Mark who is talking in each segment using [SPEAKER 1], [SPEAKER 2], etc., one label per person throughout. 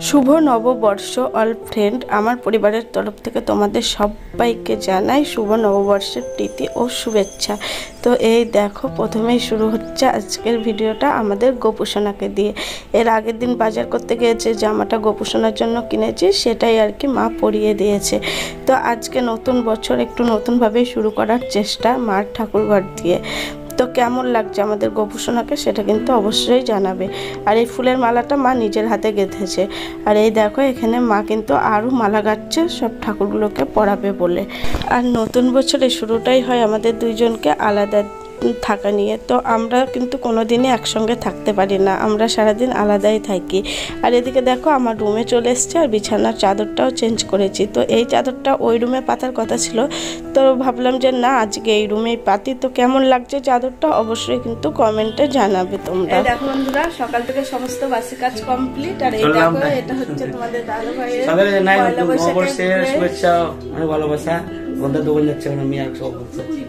[SPEAKER 1] শুভ নববর্ষ all friend, আমার পরিবারের তরফ থেকে তোমাদের সবাইকে জানাই শুভ নববর্ষের প্রীতি ও শুভেচ্ছা। তো এই দেখো, প্রথমেই শুরু হচ্ছে আজকের ভিডিওটা আমাদের গোপুসোনাকে দিয়ে। এর আগের দিন বাজার করতে গিয়েছে, জামাটা গোপুসোনার জন্য কিনেছি, সেটাই আর কি মা পরিয়ে দিয়েছে। তো আজকে নতুন বছর একটু নতুনভাবেই শুরু করার চেষ্টা মার ঠাকুরঘর দিয়ে। তো কেমন লাগছে আমাদের গোপুসোনাকে সেটা কিন্তু অবশ্যই জানাবে। আর এই ফুলের মালাটা মা নিজের হাতে গেঁথেছে। আর এই দেখো, এখানে মা কিন্তু আরও মালা গাচ্ছে সব ঠাকুরগুলোকে পরাবে বলে। আর নতুন বছরের শুরুটাই হয় আমাদের দুইজনকে আলাদা থাকা নিয়ে। তো আমরা কিন্তু কোনো দিনই একসঙ্গে থাকতে পারি না, আমরা সারাদিন আলাদাই থাকি। আর এদিকে দেখো, আমার রুমে চলে এসছে আর বিছানার চাদরটাও চেঞ্জ করেছি। তো এই চাদরটা ওই রুমে পাতার কথা ছিল, তো ভাবলাম যে না, আজকে এই রুমেই পাতি। তো কেমন লাগছে চাদরটা অবশ্যই কিন্তু কমেন্টে জানাবে তোমরা। দেখো বন্ধুরা, সকাল থেকে সমস্ত বাসি কাজ কমপ্লিট। আর এই দেখো, এটা হচ্ছে তোমাদের দাদা ভাইয়ের পয়লা বৈশাখের শুভেচ্ছা, অনেক ভালোবাসা। বন্ধুরা দোকান যাচ্ছে আমি আর সব বলছি।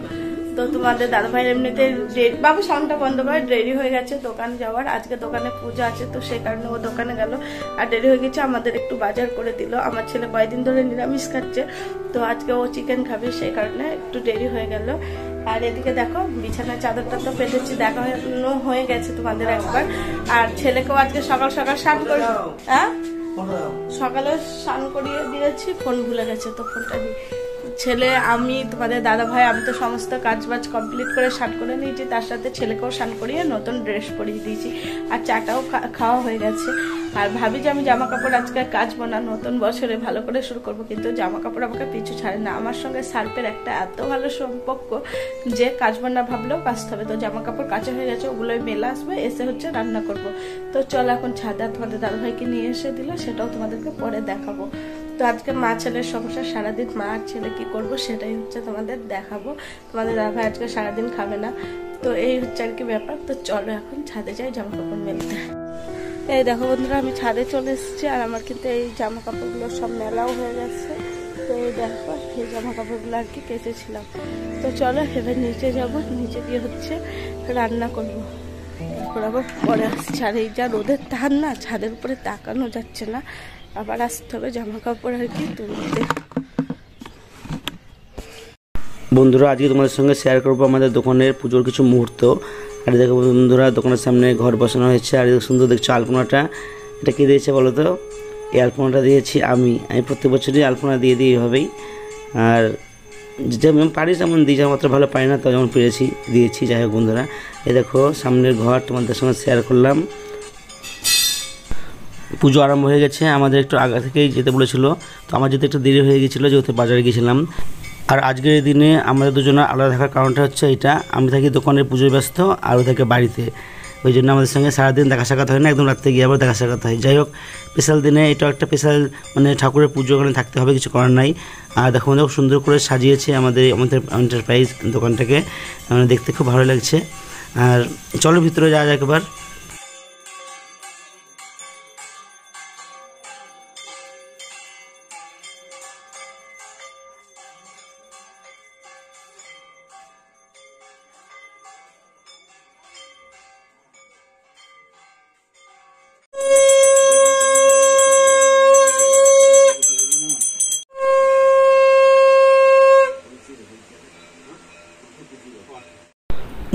[SPEAKER 1] তো তোমাদের দাদা ভাইয়ের এমনিতে বাবু সাউন্ডটা বন্ধ করে দেরি হয়ে গেছে দোকান যাওয়ার। আজকে দোকানে পূজা আছে, তো সেই কারণে ও দোকানে গেল আর দেরি হয়ে গেছে। আমাদের একটু বাজার করে দিল। আমার ছেলে কয়েকদিন ধরে নিরামিষ খাচ্ছে, তো আজকে ও চিকেন খাবে, সেই কারণে একটু দেরি হয়ে গেল। আর এদিকে দেখো, বিছানার চাদরটা তো পেতেছি, দেখানো হয়ে গেছে তোমাদের একবার। আর ছেলেকেও আজকে সকাল সকাল স্নান করে, হ্যাঁ সকালে স্নান করিয়ে দিয়েছি। ফোন ভুলে গেছে, তো ফোনটা নিয়ে ছেলে, আমি, তোমাদের দাদা ভাই, আমি তো সমস্ত কাজ বাজ কমপ্লিট করে স্নান করে নিয়েছি। তার সাথে ছেলেকেও স্নান করিয়ে নতুন ড্রেস পরিয়ে দিয়েছি। আর চাটাও খাওয়া হয়ে গেছে। আর ভাবি যে আমি জামা কাপড় আজকে কাচবো না, নতুন বছরে ভালো করে শুরু করব। কিন্তু জামা কাপড় আমাকে পিছু ছাড়ে না। আমার সঙ্গে সার্ফের একটা এত ভালো সম্পর্ক যে কাচবো না ভাবলেও কাচতে হবে। তো জামা কাপড় কাচা হয়ে গেছে, ওগুলোই মেলা আসবে, এসে হচ্ছে রান্না করব। তো চলো এখন ছাদে তোমাদের দাদা ভাইকে নিয়ে এসে দিল, সেটাও তোমাদেরকে পরে দেখাবো। তো আজকে মা ছেলের সমস্যা, সারাদিন মা আর ছেলে কি করবো সেটাই হচ্ছে তোমাদের দেখাবো। তোমাদের দাদা ভাই আজকে সারাদিন খাবে না, তো এই হচ্ছে আর কি ব্যাপার। তো চলো এখন ছাদে যাই জামা কাপড় মেলতে। এই দেখো বন্ধুরা, আমি ছাদে চলে এসেছি। আর আমার কিন্তু এই জামা কাপড়গুলো সব মেলাও হয়ে গেছে। তো এই দেখো, এই জামা কাপড়গুলো আর কি কেচেছিলাম। তো চলো এবার নিচে যাবো, নিচে গিয়ে হচ্ছে রান্না করবো। এরপর আবার পরে আসছি। আর এই যা রোদের তার না, ছাদের উপরে তাকানো যাচ্ছে না, আবার আসতে হবে জামা কাপড় আর কি তুলতে।
[SPEAKER 2] বন্ধুরা, আজকে তোমাদের সঙ্গে শেয়ার করবো আমাদের দোকানের পুজোর কিছু মুহূর্ত। আর দেখো বন্ধুরা, দোকানের সামনে ঘর বসানো হয়েছে। আর সুন্দর দেখছো আলপনাটা, এটা কে দিয়েছে বলো তো? এই আলপনাটা দিয়েছি আমি প্রত্যেক বছরই আলপনা দিয়ে দিই এইভাবেই। আর যেমন পারি তেমন দিই, যেমন মাত্র ভালো পারি না তো যেমন পেরেছি দিয়েছি। যাই হোক বন্ধুরা, এই দেখো সামনের ঘর তোমাদের সঙ্গে শেয়ার করলাম। পুজো আরম্ভ হয়ে গেছে, আমাদের একটু আগে থেকেই যেতে বলেছিল। তো আমার যেতে একটু দেরি হয়ে গেছিলো, যেহেতু বাজারে গিয়েছিলাম। আর আজকের দিনে আমাদের দুজনের আলাদা থাকার কারণটা হচ্ছে এটা, আমি থাকি দোকানের পুজোয় ব্যস্ত আর ও থাকে বাড়িতে। ওই জন্য আমাদের সঙ্গে সারাদিন দেখা সাক্ষাৎ হয় না, একদম রাত্রে গিয়ে আবার দেখা সাক্ষাৎ হয়। যাই হোক, স্পেশাল দিনে এটা একটা স্পেশাল, মানে ঠাকুরের পুজো ওখানে থাকতে হবে, কিছু করার নাই। আর দেখো খুব সুন্দর করে সাজিয়েছে আমাদের এন্টারপ্রাইজ দোকানটাকে, দেখতে খুব ভালো লাগছে। আর চলো ভিতরে যাওয়া যাক এবার।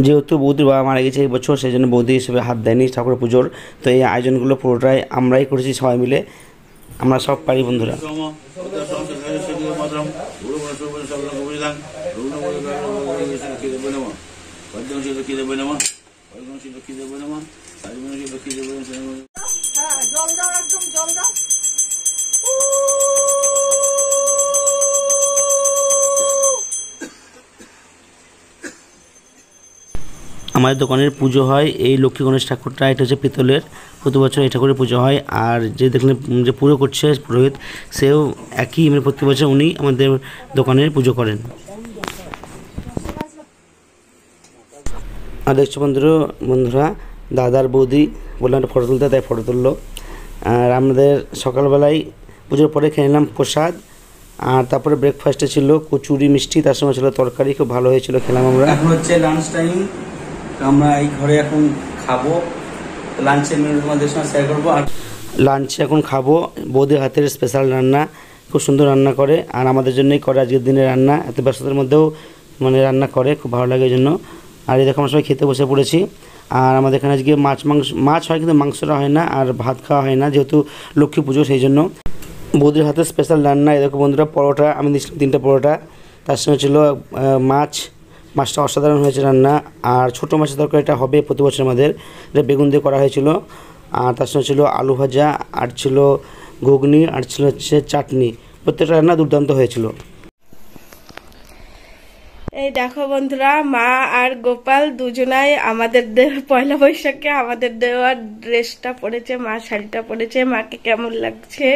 [SPEAKER 2] যেহেতু বৌদির বাবা মারা গেছে এই বছর, সেই জন্য বৌদি হিসেবে হাত দেয়নি ঠাকুরের পুজোর। তো এই আয়োজনগুলো পুরোটাই আমরাই করেছি, সবাই মিলে, আমরা সব পারি বন্ধুরা। আমাদের দোকানের পুজো হয় এই লক্ষ্মী গণেশ ঠাকুরটা, এটা হচ্ছে পিতলের, প্রতি বছর এই ঠাকুরের পুজো হয়। আর যে দেখলেন যে পুরো করছে পুরোহিত, সেও একই, মানে প্রতি বছর উনি আমাদের দোকানের পুজো করেন। আর দেখছো বন্ধুরা দাদার বৌদি বললাম একটা ফটো তুলতে, তাই ফটো তুললো। আর আমাদের সকালবেলায় পুজোর পরে খেয়ে নিলাম প্রসাদ। আর তারপরে ব্রেকফাস্টে ছিল কচুরি মিষ্টি, তার সঙ্গে ছিল তরকারি, খুব ভালো হয়েছিল, খেলাম আমরা। এখন হচ্ছে লাঞ্চ টাইম, আমরা এই ঘরে এখন খাবো। লাঞ্চের মেনু তোমাদের সঙ্গে শেয়ার করবো। আর লাঞ্চে এখন খাবো বৌদির হাতের স্পেশাল রান্না, খুব সুন্দর রান্না করে আর আমাদের জন্যই করে আজকের দিনে রান্না, এত ব্যস্ততার মধ্যেও মানে রান্না করে, খুব ভালো লাগে এই জন্য। আর এই দেখো আমরা সবাই খেতে বসে পড়েছি। আর আমাদের এখানে আজকে মাছ হয় কিন্তু মাংসটা হয় না আর ভাত খাওয়া হয় না, যেহেতু লক্ষ্মী পুজো সেই জন্য। বৌদির হাতে স্পেশাল রান্না, এই দেখো বন্ধুরা পরোটা, আমি দিয়েছিলাম 3টা পরোটা, তার সঙ্গে ছিল মাছটা অসাধারণ হয়েছে রান্না। আর ছোটো মাছের তরকারিটা হবে প্রতি বছর আমাদের, এটা বেগুন দিয়ে করা হয়েছিল। আর তার সঙ্গে ছিল আলু ভাজা, আর ছিল ঘুগনি, আর ছিল হচ্ছে চাটনি। প্রত্যেকটা রান্না দুর্দান্ত হয়েছিল।
[SPEAKER 1] এই দেখো বন্ধুরা, মা আর গোপাল দুজনাই আমাদের পয়লা বৈশাখে আমাদের দেওয়ার ড্রেসটা পরেছে, মা শাড়িটা পরেছে। মাকে কেমন লাগছে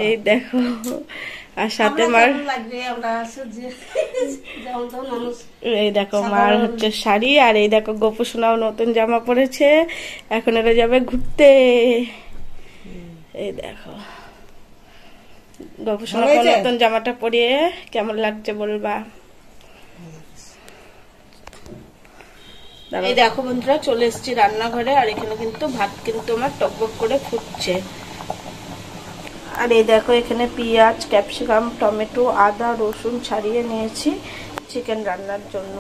[SPEAKER 1] এই দেখো, আর সাথে মার এই দেখো মার হচ্ছে শাড়ি, আর এই দেখো গোপু সোনাও নতুন জামা পরেছে, এখন এরা যাবে ঘুরতে। এই দেখো গোপু সোনাকে নতুন জামাটা পরিয়ে কেমন লাগছে বলবা। এই দেখো বন্ধুরা চলে এসেছি রান্নাঘরে, আর এখানে কিন্তু ভাত কিন্তু আমার টকবক করে ফুটছে। আর এই দেখো এখানে পেঁয়াজ, ক্যাপসিকাম, টমেটো, আদা, রসুন ছাড়িয়ে নিয়েছি চিকেন রান্নার জন্য।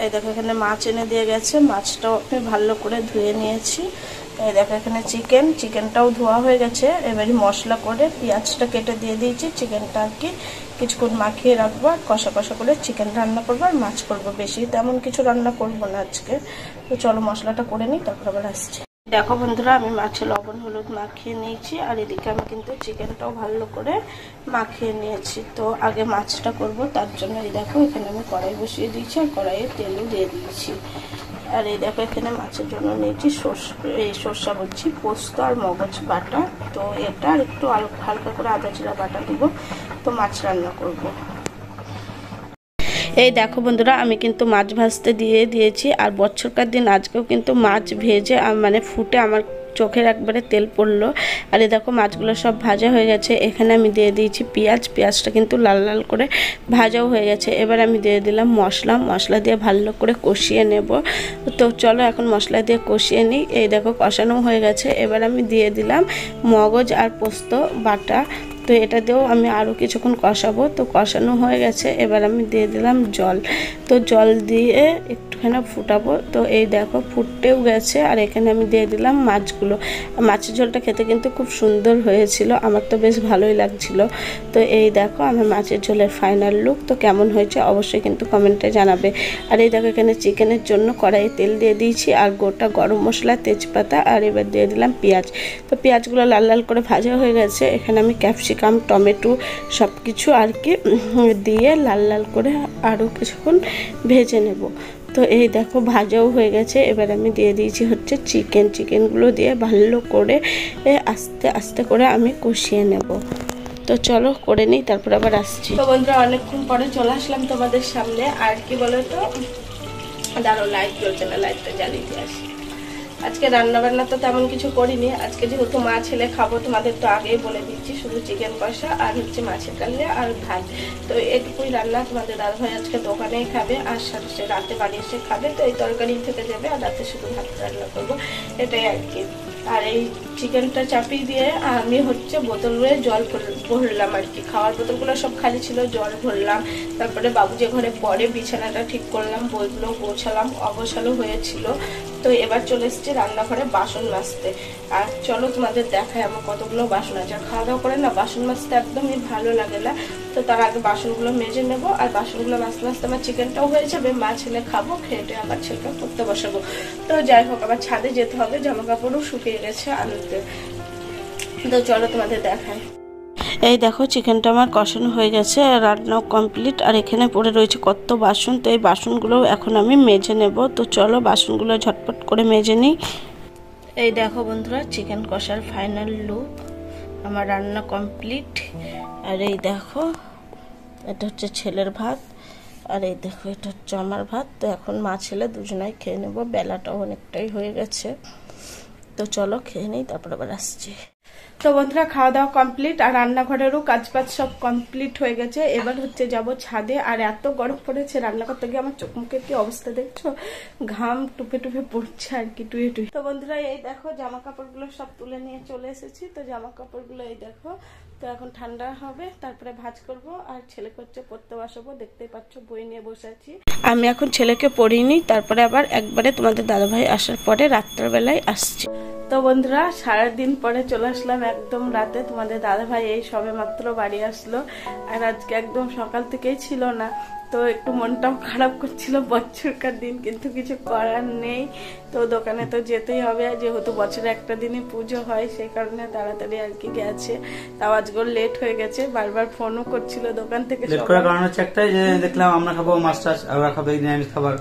[SPEAKER 1] এই দেখো এখানে মাছ এনে দিয়ে গেছে, মাছটাও আমি ভালো করে ধুয়ে নিয়েছি। এই দেখো এখানে চিকেনটাও ধোয়া হয়ে গেছে। এবারে মশলা করে পেঁয়াজটা কেটে দিয়ে দিয়েছি, চিকেনটা আর কি কিছুক্ষণ মাখিয়ে রাখবো, আর কষা কষা করে চিকেন রান্না করবো আর মাছ করবো, বেশি তেমন কিছু রান্না করবো না আজকে। তো চলো মশলাটা করে নিই, তারপর আবার আসছি। দেখো বন্ধুরা আমি মাছে লবণ হলুদ মাখিয়ে নিয়েছি, আর এদিকে আমি কিন্তু চিকেনটাও ভালো করে মাখিয়ে নিয়েছি। তো আগে মাছটা করব, তার জন্য এই দেখো এখানে আমি কড়াই বসিয়ে দিয়েছি, আর কড়াইয়ে তেলও দিয়ে দিয়েছি। আর এই দেখো এখানে মাছের জন্য নিয়েছি সর্ষা বলছি পোস্ত আর মগজ বাটা। তো এটা আর একটু হালকা করে আদা জিরা বাটা দিব, তো মাছ রান্না করব। এই দেখো বন্ধুরা আমি কিন্তু মাছ ভাজতে দিয়ে দিয়েছি, আর বছরকার দিন আজকেও কিন্তু মাছ ভেজে মানে ফুটে আমার চোখের একবারে তেল পড়লো। আর এই দেখো মাছগুলো সব ভাজা হয়ে গেছে। এখানে আমি দিয়ে দিয়েছি পেঁয়াজটা কিন্তু লাল লাল করে ভাজাও হয়ে গেছে। এবার আমি দিয়ে দিলাম মশলা দিয়ে ভালো করে কষিয়ে নেব। তো চলো এখন মশলা দিয়ে কষিয়ে নিই। এই দেখো কষানো হয়ে গেছে। এবার আমি দিয়ে দিলাম মগজ আর পোস্ত বাটা। তো এটা দিয়েও আমি আরও কিছুক্ষণ কষাবো। তো কষানো হয়ে গেছে, এবার আমি দিয়ে দিলাম জল। তো জল দিয়ে একটুখানি ফুটাবো। তো এই দেখো ফুটতেও গেছে, আর এখানে আমি দিয়ে দিলাম মাছগুলো। মাছের ঝোলটা খেতে কিন্তু খুব সুন্দর হয়েছিল, আমার তো বেশ ভালোই লাগছিল। তো এই দেখো আমার মাছের ঝোলের ফাইনাল লুক। তো কেমন হয়েছে অবশ্যই কিন্তু কমেন্টে জানাবে। আর এই দেখো এখানে চিকেনের জন্য কড়াইয়ে তেল দিয়ে দিয়েছি, আর গোটা গরম মশলা, তেজপাতা, আর এবার দিয়ে দিলাম পেঁয়াজ। তো পেঁয়াজগুলো লাল লাল করে ভাজা হয়ে গেছে। এখানে আমি ক্যাপসিকাম, টমেটো সব কিছু আর কি দিয়ে লাল লাল করে আরও কিছুক্ষণ ভেজে নেব। তো এই দেখো ভাজাও হয়ে গেছে। এবার আমি দিয়ে দিয়েছি হচ্ছে চিকেনগুলো দিয়ে ভালো করে আস্তে আস্তে করে আমি কষিয়ে নেব। তো চলো করে নিই, তারপর আবার আসছি। তো বন্ধুরা অনেকক্ষণ পরে চলে আসলাম তোমাদের সামনে। আর কি বলো তো, দাঁড়ো লাইট জ্বলছে না, লাইটটা জ্বালিয়ে দিয়ে আসি। আজকে রান্না বান্না তো তেমন কিছু করিনি। আজকে যেহেতু মা ছেলে খাবো, তোমাদের তো আগেই বলে দিচ্ছি, শুধু চিকেন কষা আর হচ্ছে মাছের কালিয়া আর ভাত। তো এটুকুই রান্না। তোমাদের দাদাভাই আজকে দোকানেই খাবে, আর সাথে রাতে বাড়ি এসে খাবে। তো এই তরকারি থেকে যাবে, আর রাতে শুধু ভাত রান্না করবো, এটাই আর কি। আর এই চিকেনটা চাপিয়ে দিয়ে আমি হচ্ছে বোতলে জল ভরলাম আর কি। খাওয়ার বোতলগুলো সব খালি ছিল, জল ভরলাম। তারপরে বাবু যে ঘরে পরে বিছানাটা ঠিক করলাম, বইগুলো গোছালাম, অগোছালো হয়েছিল। তো এবার চলে এসেছি রান্নাঘরে বাসন মাজতে। আর চলো তোমাদের দেখায় আমার কতগুলো বাসন আছে। খাওয়া দাওয়া করে না বাসন মাজতে একদমই ভালো লাগে না। তো তার আগে বাসনগুলো মেজে নেবো, আর বাসনগুলো মাজতে মাজতে আমার চিকেনটাও হয়ে যাবে। মা ছেলে খাবো, খেয়ে আবার ছেলেটা পড়তে বসাবো। তো যাই হোক আবার ছাদে যেতে হবে, জামা কাপড়ও শুকিয়ে গেছে আলুতে। তো চলো তোমাদের দেখায়। এই দেখো চিকেনটা আমার কষানো হয়ে গেছে, রান্নাও কমপ্লিট। আর এখানে পড়ে রয়েছে কত বাসন। তো এই বাসনগুলো এখন আমি মেজে নেব। তো চলো বাসনগুলো ঝটপট করে মেজে নিই। এই দেখো বন্ধুরা চিকেন কষার ফাইনাল লুক, আমার রান্না কমপ্লিট। আর এই দেখো এটা হচ্ছে ছেলের ভাত, আর এই দেখো এটা হচ্ছে আমার ভাত। তো এখন মা ছেলে দুজনাই খেয়ে নেবো, বেলাটাও অনেকটাই হয়ে গেছে। তো চলো খেয়ে নিই, তারপর আবার আসছি। তো বন্ধুরা খাওয়া দাওয়া কমপ্লিট আর রান্নাঘরেরও কাজবাজ সব কমপ্লিট হয়ে গেছে। এবার হচ্ছে যাব ছাদে। আর এত গরম পড়েছে, রান্না করতে গিয়ে আমার চোখ মুখের কি অবস্থা দেখছো, ঘাম টুপে টুপে পড়ছে আর কি, টুয়ে টুয়ে। তো বন্ধুরা এই দেখো জামা কাপড়গুলো সব তুলে নিয়ে চলে এসেছি। তো জামা কাপড়গুলো এই দেখো, তো এখন ঠান্ডা হবে, তারপরে ভাঁজ করব। আর ছেলেকে হচ্ছে পড়তে বসাবো, দেখতেই পাচ্ছ বই নিয়ে বসে আছি। আমি এখন ছেলেকে পড়িনি, তারপরে আবার একবারে তোমাদের দাদাভাই আসার পরে রাত্রেবেলায় আসছি। তো বন্ধুরা সারাদিন পরে চলে আসলাম একদম রাতে। তোমাদের দাদাভাই এই সবে মাত্র বাড়ি আসলো, আর আজকে একদম সকাল থেকেই ছিল না। তো একটু মনটাও খারাপ করছিল, বছরকার দিন, কিন্তু কিছু করার নেই। তো দোকানে তো যেতেই হবে, যেহেতু বছরে একটা দিনই পুজো হয়, সেই কারণে তাড়াতাড়ি আর কি গেছে। তাও আজকে লেট হয়ে গেছে, বারবার ফোনও করছিল দোকান থেকে।
[SPEAKER 2] লেট করার কারণ হচ্ছে একটাই, যে দেখলাম আমরা খাবো মাছ টাছ, ওরা খাবে নিরামিষ খাবার,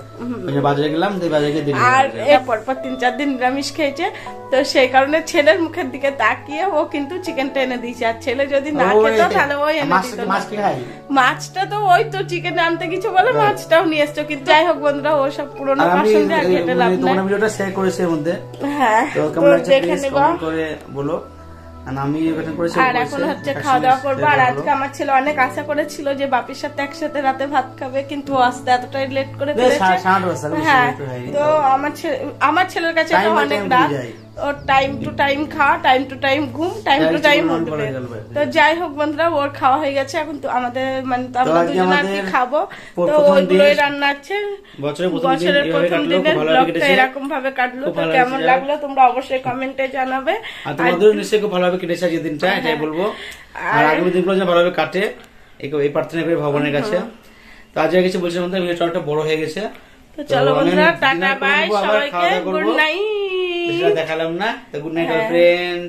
[SPEAKER 2] বাজারে গেলাম, বাজারে গিয়ে
[SPEAKER 1] আর পরপর 3-4 দিন নিরামিষ খেয়েছে। তো সেই কারণে ছেলের মুখের দিকে তাকিয়ে ও কিন্তু চিকেনটা এনে দিয়েছে। আর ছেলে যদি না খেত তাহলে ওই এনে দিত। মাছটা তো ওই তো চিকেন আনতে কিছু বলে মাছটাও নিয়ে এসছো। কিন্তু যাই হোক বন্ধুরা, ও সব পুরোনো পছন্দে আর ঘেটে লাভ নাই।
[SPEAKER 2] ভিডিওটা শেয়ার করেছে এর মধ্যে,
[SPEAKER 1] হ্যাঁ
[SPEAKER 2] তো কেমন লাগছে প্লিজ কমেন্ট করে বলো। আর
[SPEAKER 1] এখন হচ্ছে খাওয়া দাওয়া করবো। আর আজকে আমার ছেলে অনেক আশা করেছিল যে বাপির সাথে একসাথে রাতে ভাত খাবে, কিন্তু আসতে এতটাই লেট করে ফেলেছে। হ্যাঁ, তো আমার ছেলের কাছে অনেক রাত। ওর টাইম টু টাইম খাওয়া, টাইম টু টাইম ঘুম, টাইম টু টাইম উঠবে। তো যাই হোক বন্ধুরা, ওর খাওয়া হয়ে গেছে। এখন তো আমাদের মানে তো আমরা দুজনে আর কি খাবো, তো ওইগুলোই রান্না আছে। বছরের প্রথম দিনের ব্লগটা এরকম ভাবে কাটলো। তো কেমন লাগলো তোমরা অবশ্যই কমেন্টে জানাবে।
[SPEAKER 2] আর তোমাদের নিশ্চয়ই খুব ভালোভাবে কেটেছে আজকের দিনটা, এটাই বলবো। আর আগামী দিনগুলো যেন ভালোভাবে কাটে, এই প্রার্থনা করি ভগবানের কাছে। তো আজকে কিছু বলছি বন্ধুরা, ভিডিওটা অনেকটা বড় হয়ে গেছে।
[SPEAKER 1] তো চলো বন্ধুরা, টাটা বাই সবাইকে, গুড নাইট।
[SPEAKER 2] দেখালাম না, তো গুড নাইট ফ্রেন্ড।